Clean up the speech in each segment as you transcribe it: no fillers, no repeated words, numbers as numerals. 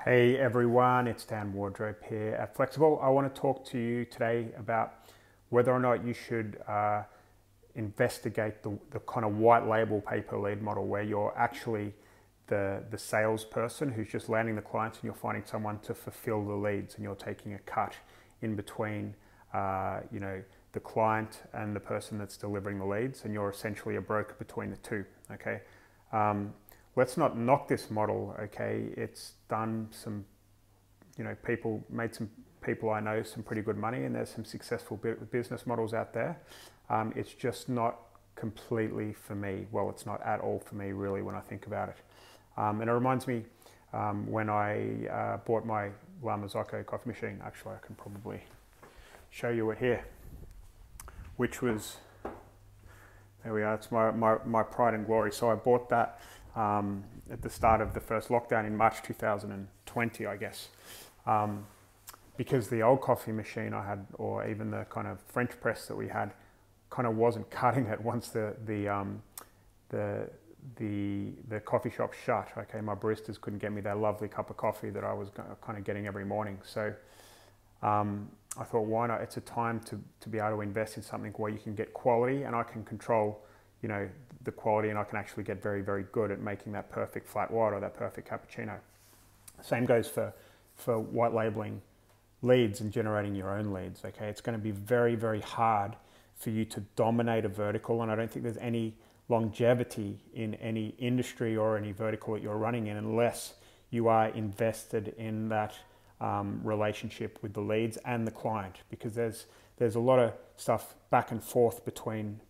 Hey everyone, it's Dan Wardrope here at Flexxable. I want to talk to you today about whether or not you should investigate the kind of white label pay-per-lead model where you're actually the salesperson who's just landing the clients and you're finding someone to fulfill the leads and you're taking a cut in between the client and the person that's delivering the leads, and you're essentially a broker between the two, okay? Let's not knock this model, okay? It's done some, made some people I know some pretty good money, and there's some successful business models out there. It's just not completely for me. Well, it's not at all for me, really, when I think about it. And it reminds me when I bought my Lamazocco coffee machine. Actually, I can probably show you it here, which was, there we are, it's my pride and glory. So I bought that at the start of the first lockdown in March 2020, I guess, because the old coffee machine I had, or even the kind of French press that we had, kind of wasn't cutting it once the coffee shop shut. Okay, my baristas couldn't get me that lovely cup of coffee that I was kind of getting every morning. So I thought, why not? It's a time to be able to invest in something where you can get quality, and I can control, the quality, and I can actually get very, very good at making that perfect flat white or that perfect cappuccino. Same goes for white labeling leads and generating your own leads, okay? It's going to be very, very hard for you to dominate a vertical, and I don't think there's any longevity in any industry or any vertical that you're running in unless you are invested in that relationship with the leads and the client, because there's a lot of stuff back and forth between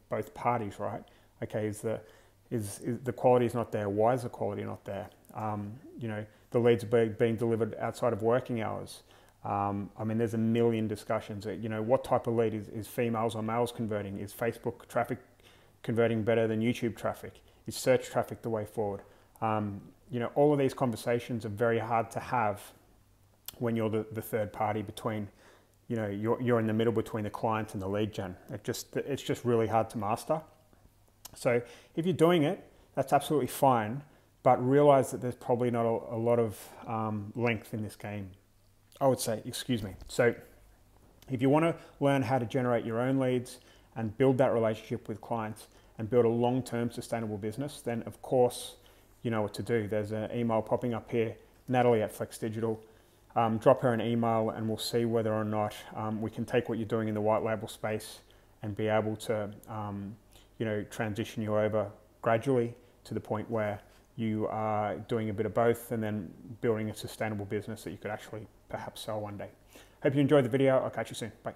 both parties, right? Okay, is the quality is not there? Why is the quality not there? The leads are being delivered outside of working hours. I mean, there's a million discussions. What type of lead is females or males converting? Is Facebook traffic converting better than YouTube traffic? Is search traffic the way forward? All of these conversations are very hard to have when you're the third party between, you're in the middle between the client and the lead gen. It's just really hard to master. So if you're doing it, that's absolutely fine, but realize that there's probably not a lot of length in this game, I would say, excuse me. So if you want to learn how to generate your own leads and build that relationship with clients and build a long-term sustainable business, then of course, you know what to do. There's an email popping up here, Natalie at Flex Digital. Drop her an email and we'll see whether or not we can take what you're doing in the white label space and be able to transition you over gradually to the point where you are doing a bit of both and then building a sustainable business that you could actually perhaps sell one day. Hope you enjoyed the video. I'll catch you soon. Bye.